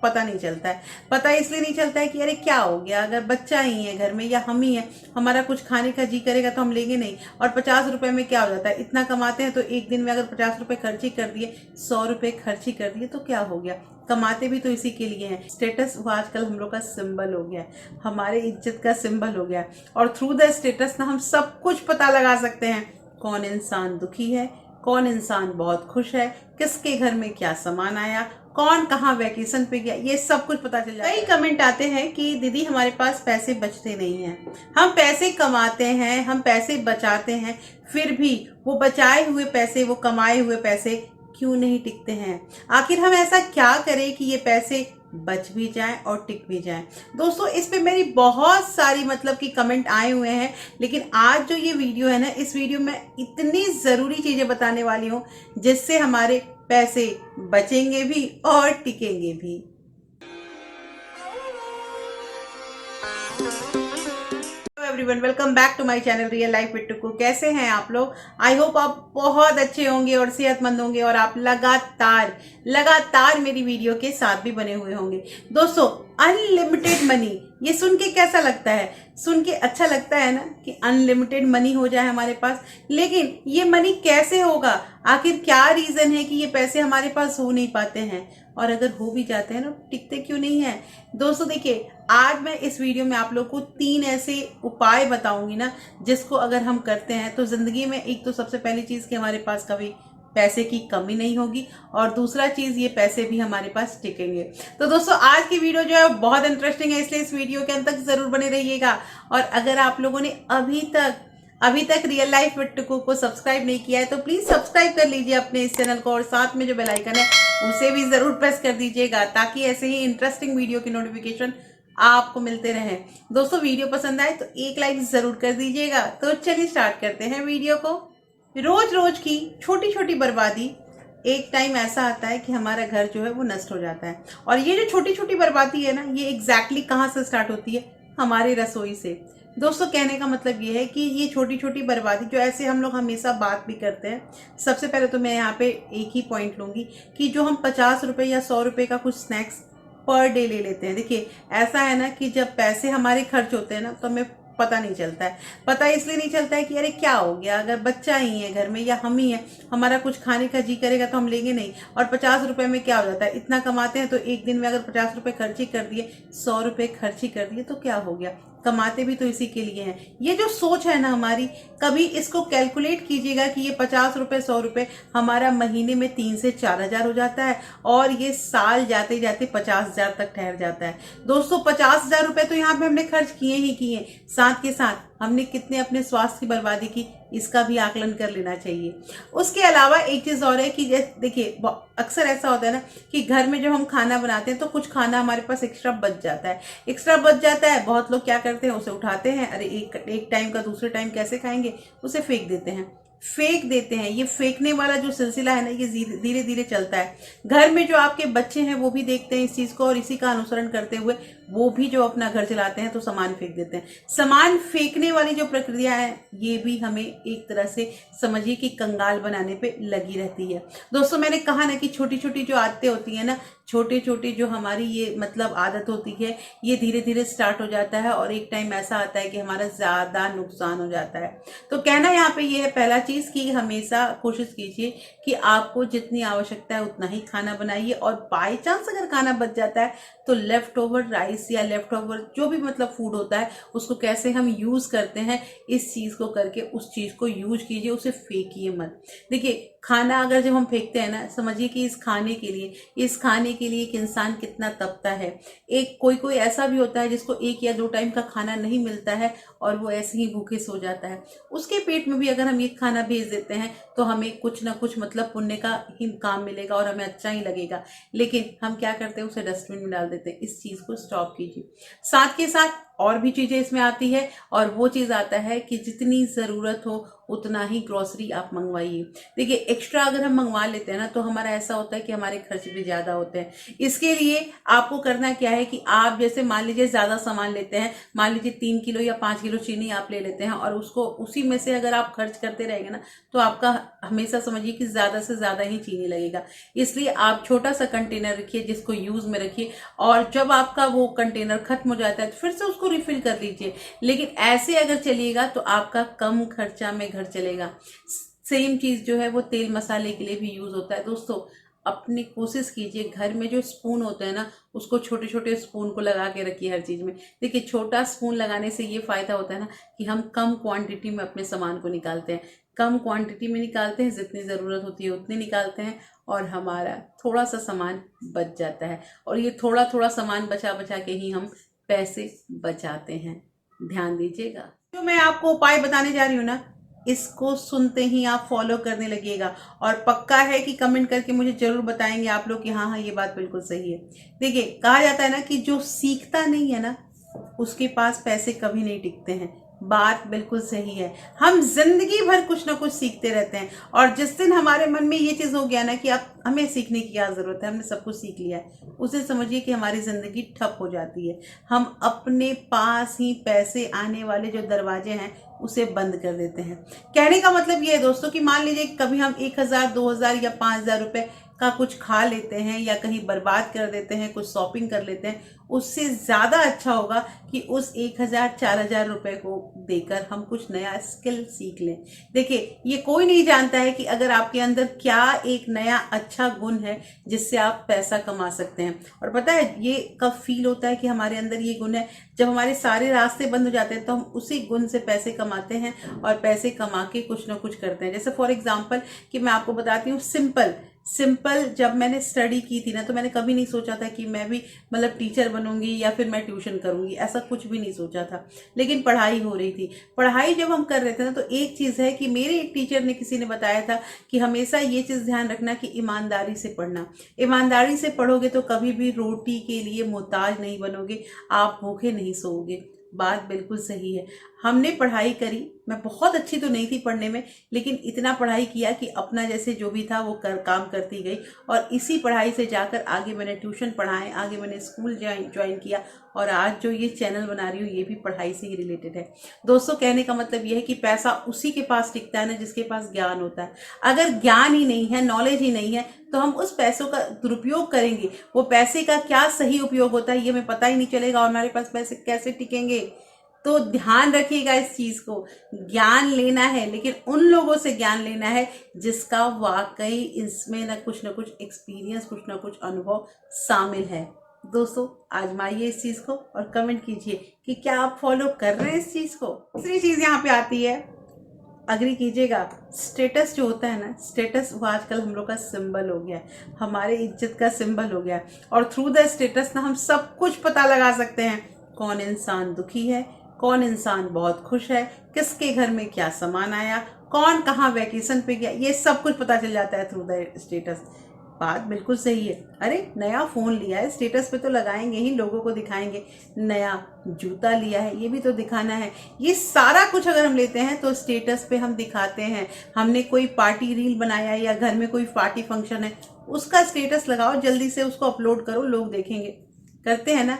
पता नहीं चलता है। पता इसलिए नहीं चलता है कि अरे क्या हो गया, अगर बच्चा ही है घर में या हम ही है, हमारा कुछ खाने का जी करेगा तो हम लेंगे नहीं। और 50 रुपए में क्या हो जाता है, इतना कमाते हैं तो एक दिन में अगर 50 रुपए खर्च ही कर दिए, 100 रुपए खर्च ही कर दिए तो क्या हो गया। कमाते भी तो इसी के लिए हैं। स्टेटस वो आजकल हम लोग का सिंबल हो गया है, हमारे इज्जत का सिंबल हो गया है। और थ्रू द स्टेटस ना हम सब कुछ पता लगा सकते हैं, कौन इंसान दुखी है, कौन इंसान बहुत खुश है, किसके घर में क्या सामान आया, कौन कहाँ वैकेशन पे गया, ये सब कुछ पता चल जाता है। कई कमेंट आते हैं कि दीदी हमारे पास पैसे बचते नहीं हैं, हम पैसे कमाते हैं, हम पैसे बचाते हैं, फिर भी वो बचाए हुए पैसे, वो कमाए हुए पैसे क्यों नहीं टिकते हैं। आखिर हम ऐसा क्या करें कि ये पैसे बच भी जाएं और टिक भी जाएं। दोस्तों इस पे मेरी बहुत सारी मतलब कि कमेंट आए हुए हैं, लेकिन आज जो ये वीडियो है ना, इस वीडियो में इतनी ज़रूरी चीज़ें बताने वाली हूँ जिससे हमारे पैसे बचेंगे भी और टिकेंगे भी। Everyone, welcome back to my channel real life with Tuku. कैसे हैं आप लोग? आई होप आप बहुत अच्छे होंगे और सेहतमंद होंगे और आप लगातार मेरी वीडियो के साथ भी बने हुए होंगे। दोस्तों अनलिमिटेड मनी, ये सुन के कैसा लगता है? सुन के अच्छा लगता है ना कि अनलिमिटेड मनी हो जाए हमारे पास, लेकिन ये मनी कैसे होगा? आखिर क्या रीजन है कि ये पैसे हमारे पास हो नहीं पाते हैं, और अगर हो भी जाते हैं ना टिकते क्यों नहीं है? दोस्तों देखिए, आज मैं इस वीडियो में आप लोग को 3 ऐसे उपाय बताऊंगी ना, जिसको अगर हम करते हैं तो जिंदगी में एक तो सबसे पहली चीज कि हमारे पास कभी पैसे की कमी नहीं होगी, और दूसरा चीज ये पैसे भी हमारे पास टिकेंगे। तो दोस्तों आज की वीडियो जो है बहुत इंटरेस्टिंग है, इसलिए इस वीडियो के अंत तक जरूर बने रहिएगा। और अगर आप लोगों ने अभी तक रियल लाइफ विद टुकू को सब्सक्राइब नहीं किया है तो प्लीज सब्सक्राइब कर लीजिए अपने इस चैनल को, और साथ में जो बेल आइकन है उसे भी जरूर प्रेस कर दीजिएगा, ताकि ऐसे ही इंटरेस्टिंग वीडियो की नोटिफिकेशन आपको मिलते रहे। दोस्तों वीडियो पसंद आए तो एक लाइक जरूर कर दीजिएगा। तो चलिए स्टार्ट करते हैं वीडियो को। रोज रोज की छोटी छोटी बर्बादी, एक टाइम ऐसा आता है कि हमारा घर जो है वो नष्ट हो जाता है। और ये जो छोटी छोटी बर्बादी है ना, ये एग्जैक्टली कहाँ से स्टार्ट होती है? हमारी रसोई से। दोस्तों कहने का मतलब ये है कि ये छोटी छोटी बर्बादी जो ऐसे हम लोग हमेशा बात भी करते हैं। सबसे पहले तो मैं यहाँ पे एक ही पॉइंट लूंगी कि जो हम 50 रुपए या 100 रुपए का कुछ स्नैक्स पर डे ले लेते हैं। देखिए ऐसा है ना कि जब पैसे हमारे खर्च होते हैं ना तो हमें पता नहीं चलता है। पता इसलिए नहीं चलता है कि अरे क्या हो गया, अगर बच्चा ही है घर में या हम ही है, हमारा कुछ खाने का जी करेगा तो हम लेंगे नहीं। और 50 रुपए में क्या हो जाता है, इतना कमाते हैं तो एक दिन में अगर 50 रुपए खर्च ही कर दिए, 100 रुपए खर्च ही कर दिए तो क्या हो गया। कमाते भी तो इसी के लिए हैं। ये जो सोच है ना हमारी, कभी इसको कैलकुलेट कीजिएगा कि ये 50 रुपए 100 रुपए हमारा महीने में 3 से 4 हजार हो जाता है, और ये साल जाते जाते 50 हजार तक ठहर जाता है। दोस्तों 50 हजार रुपए तो यहाँ पे हमने खर्च किए ही किए, साथ के साथ हमने कितने अपने स्वास्थ्य की बर्बादी की, इसका भी आकलन कर लेना चाहिए। उसके अलावा एक चीज और है कि देखिए अक्सर ऐसा होता है ना कि घर में जब हम खाना बनाते हैं तो कुछ खाना हमारे पास एक्स्ट्रा बच जाता है। बहुत लोग क्या करते हैं, उसे उठाते हैं, अरे एक टाइम का दूसरे टाइम कैसे खाएंगे, उसे फेंक देते हैं। ये फेंकने वाला जो सिलसिला है ना, ये धीरे धीरे चलता है। घर में जो आपके बच्चे हैं वो भी देखते हैं इस चीज को, और इसी का अनुसरण करते हुए वो भी जो अपना घर चलाते हैं तो सामान फेंक देते हैं। सामान फेंकने वाली जो प्रक्रिया है ये भी हमें एक तरह से समझिए कि कंगाल बनाने पे लगी रहती है। दोस्तों मैंने कहा ना कि छोटी छोटी जो आदतें होती है ना, छोटी छोटी जो हमारी ये मतलब आदत होती है, ये धीरे धीरे स्टार्ट हो जाता है, और एक टाइम ऐसा आता है कि हमारा ज्यादा नुकसान हो जाता है। तो कहना यहाँ पे ये है, पहला चीज कि हमेशा कोशिश कीजिए कि आपको जितनी आवश्यकता है उतना ही खाना बनाइए, और बाई चांस अगर खाना बच जाता है तो लेफ्ट ओवर राइस या लेफ्ट ओवर जो भी मतलब फूड होता है उसको कैसे हम यूज करते हैं, इस चीज को करके उस चीज को यूज कीजिए, उसे फेंकिए मत। देखिए खाना अगर जब हम फेंकते हैं ना, समझिए कि इस खाने के लिए एक इंसान कितना तपता है। एक कोई ऐसा भी होता है जिसको 1 या 2 टाइम का खाना नहीं मिलता है और वो ऐसे ही भूखे सो जाता है। उसके पेट में भी अगर हम ये खाना भेज देते हैं तो हमें कुछ ना कुछ मतलब पुण्य का ही काम मिलेगा और हमें अच्छा ही लगेगा, लेकिन हम क्या करते हैं, उसे डस्टबिन में डाल देते हैं। इस चीज को स्टॉप कीजिए। साथ के साथ और भी चीजें इसमें आती है, और वो चीज आता है कि जितनी जरूरत हो उतना ही ग्रोसरी आप मंगवाइए। देखिए एक्स्ट्रा अगर हम मंगवा लेते हैं ना तो हमारा ऐसा होता है कि हमारे खर्च भी ज्यादा होते हैं। इसके लिए आपको करना क्या है कि आप जैसे मान लीजिए ज्यादा सामान लेते हैं, मान लीजिए 3 किलो या 5 किलो चीनी आप ले लेते हैं और उसको उसी में से अगर आप खर्च करते रहेंगे ना तो आपका हमेशा समझिए कि ज्यादा से ज्यादा ही चीनी लगेगा। इसलिए आप छोटा सा कंटेनर रखिए जिसको यूज में रखिए, और जब आपका वो कंटेनर खत्म हो जाता है तो फिर से उसको रिफिल कर लीजिए। लेकिन ऐसे अगर चलिएगा तो आपका कम खर्चा में घर चलेगा। सेम चीज जो है वो तेल मसाले के लिए भी यूज होता है। दोस्तों अपनी कोशिश कीजिए घर में जो स्पून होते हैं ना उसको छोटे छोटे स्पून को लगा के रखिए हर चीज में। देखिए छोटा स्पून लगाने से ये फायदा होता है ना कि हम कम क्वांटिटी में अपने सामान को निकालते हैं, कम क्वांटिटी में निकालते हैं, जितनी ज़रूरत होती है उतनी निकालते हैं और हमारा थोड़ा सा सामान बच जाता है। और ये थोड़ा थोड़ा सामान बचा बचा के ही हम पैसे बचाते हैं। ध्यान दीजिएगा। जो मैं आपको उपाय बताने जा रही हूँ ना इसको सुनते ही आप फॉलो करने लगिएगा, और पक्का है कि कमेंट करके मुझे जरूर बताएंगे आप लोग कि हाँ हाँ ये बात बिल्कुल सही है। देखिए कहा जाता है ना कि जो सीखता नहीं है ना उसके पास पैसे कभी नहीं टिकते हैं। बात बिल्कुल सही है। हम जिंदगी भर कुछ ना कुछ सीखते रहते हैं, और जिस दिन हमारे मन में ये चीज हो गया ना कि अब हमें सीखने की क्या जरूरत है, हमने सब कुछ सीख लिया है, उसे समझिए कि हमारी जिंदगी ठप हो जाती है। हम अपने पास ही पैसे आने वाले जो दरवाजे हैं उसे बंद कर देते हैं। कहने का मतलब ये है दोस्तों कि मान लीजिए कभी हम 1,000 2,000 या 5,000 रुपए का कुछ खा लेते हैं या कहीं बर्बाद कर देते हैं, कुछ शॉपिंग कर लेते हैं, उससे ज्यादा अच्छा होगा कि उस 1,000 4,000 रुपए को देकर हम कुछ नया स्किल सीख लें। देखिए ये कोई नहीं जानता है कि अगर आपके अंदर क्या एक नया अच्छा गुण है जिससे आप पैसा कमा सकते हैं। और पता है ये कब फील होता है कि हमारे अंदर ये गुण है, जब हमारे सारे रास्ते बंद हो जाते हैं तो हम उसी गुण से पैसे कमाते हैं और पैसे कमा के कुछ ना कुछ करते हैं। जैसे फॉर एग्जाम्पल कि मैं आपको बताती हूँ सिंपल जब मैंने स्टडी की थी ना तो मैंने कभी नहीं सोचा था कि मैं भी मतलब टीचर बनूंगी या फिर मैं ट्यूशन करूंगी, ऐसा कुछ भी नहीं सोचा था। लेकिन पढ़ाई हो रही थी, पढ़ाई जब हम कर रहे थे ना तो एक चीज है कि मेरे एक टीचर ने किसी ने बताया था कि हमेशा ये चीज ध्यान रखना कि ईमानदारी से पढ़ना। ईमानदारी से पढ़ोगे तो कभी भी रोटी के लिए मोहताज नहीं बनोगे, आप भूखे नहीं सोओगे। बात बिल्कुल सही है। हमने पढ़ाई करी, मैं बहुत अच्छी तो नहीं थी पढ़ने में, लेकिन इतना पढ़ाई किया कि अपना जैसे जो भी था वो काम करती गई, और इसी पढ़ाई से जाकर आगे मैंने ट्यूशन पढ़ाए, आगे मैंने स्कूल ज्वाइन किया, और आज जो ये चैनल बना रही हूँ ये भी पढ़ाई से ही रिलेटेड है। दोस्तों कहने का मतलब ये है कि पैसा उसी के पास टिकता है ना जिसके पास ज्ञान होता है। अगर ज्ञान ही नहीं है, नॉलेज ही नहीं है, तो हम उस पैसों का दुरुपयोग करेंगे, वो पैसे का क्या सही उपयोग होता है ये हमें पता ही नहीं चलेगा, और हमारे पास पैसे कैसे टिकेंगे। तो ध्यान रखिएगा इस चीज को। ज्ञान लेना है लेकिन उन लोगों से ज्ञान लेना है जिसका वाकई इसमें ना कुछ एक्सपीरियंस, कुछ ना कुछ अनुभव शामिल है। दोस्तों आजमाइए इस चीज को और कमेंट कीजिए कि क्या आप फॉलो कर रहे हैं इस चीज को। दूसरी चीज यहाँ पे आती है, अग्री कीजिएगा, स्टेटस जो होता है ना, स्टेटस वो आजकल हम लोग का सिंबल हो गया है, हमारे इज्जत का सिंबल हो गया है। और थ्रू द स्टेटस ना हम सब कुछ पता लगा सकते हैं, कौन इंसान दुखी है, कौन इंसान बहुत खुश है, किसके घर में क्या सामान आया, कौन कहाँ वैकेशन पे गया, ये सब कुछ पता चल जाता है थ्रू द स्टेटस। बात बिल्कुल सही है। अरे नया फोन लिया है स्टेटस पे तो लगाएंगे ही, लोगों को दिखाएंगे। नया जूता लिया है ये भी तो दिखाना है। ये सारा कुछ अगर हम लेते हैं तो स्टेटस पे हम दिखाते हैं। हमने कोई पार्टी रील बनाया या घर में कोई पार्टी फंक्शन है उसका स्टेटस लगाओ, जल्दी से उसको अपलोड करो, लोग देखेंगे। करते हैं ना।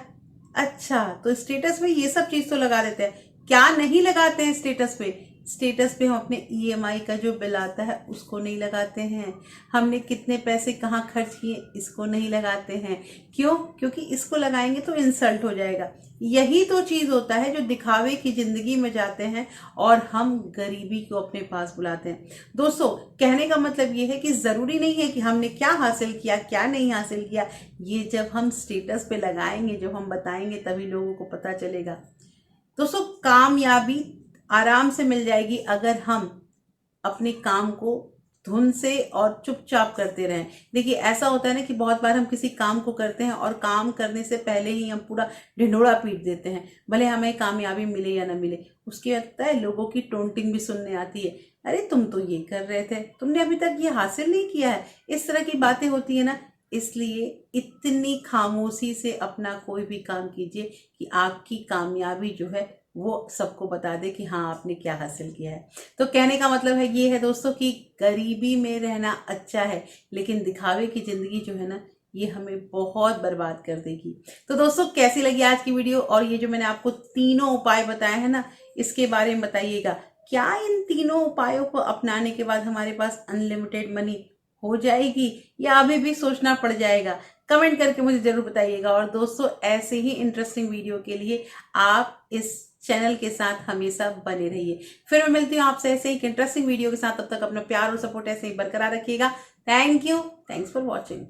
अच्छा तो स्टेटस में ये सब चीज तो लगा देते हैं, क्या नहीं लगाते हैं स्टेटस पे? स्टेटस पे हम अपने ईएमआई का जो बिल आता है उसको नहीं लगाते हैं, हमने कितने पैसे कहाँ खर्च किए इसको नहीं लगाते हैं। क्यों? क्योंकि इसको लगाएंगे तो इंसल्ट हो जाएगा। यही तो चीज होता है जो दिखावे की जिंदगी में जाते हैं और हम गरीबी को अपने पास बुलाते हैं। दोस्तों कहने का मतलब ये है कि जरूरी नहीं है कि हमने क्या हासिल किया क्या नहीं हासिल किया, ये जब हम स्टेटस पे लगाएंगे, जब हम बताएंगे तभी लोगों को पता चलेगा। दोस्तों कामयाबी आराम से मिल जाएगी अगर हम अपने काम को धुन से और चुपचाप करते रहें। देखिए ऐसा होता है ना कि बहुत बार हम किसी काम को करते हैं और काम करने से पहले ही हम पूरा ढिंढोरा पीट देते हैं, भले हमें कामयाबी मिले या ना मिले। उसके लगता है लोगों की टोंटिंग भी सुनने आती है, अरे तुम तो ये कर रहे थे, तुमने अभी तक ये हासिल नहीं किया है। इस तरह की बातें होती है ना, इसलिए इतनी खामोशी से अपना कोई भी काम कीजिए कि आपकी कामयाबी जो है वो सबको बता दे कि हाँ आपने क्या हासिल किया है। तो कहने का मतलब है ये है दोस्तों कि गरीबी में रहना अच्छा है, लेकिन दिखावे की जिंदगी जो है ना ये हमें बहुत बर्बाद कर देगी। तो दोस्तों कैसी लगी आज की वीडियो, और ये जो मैंने आपको तीनों उपाय बताए हैं ना इसके बारे में बताइएगा। क्या इन तीनों उपायों को अपनाने के बाद हमारे पास अनलिमिटेड मनी हो जाएगी या अभी भी सोचना पड़ जाएगा? कमेंट करके मुझे जरूर बताइएगा। और दोस्तों ऐसे ही इंटरेस्टिंग वीडियो के लिए आप इस चैनल के साथ हमेशा बने रहिए। फिर मैं मिलती हूँ आपसे ऐसे ही इंटरेस्टिंग वीडियो के साथ। तब तक अपना प्यार और सपोर्ट ऐसे ही बरकरार रखिएगा। Thank you, thanks for watching.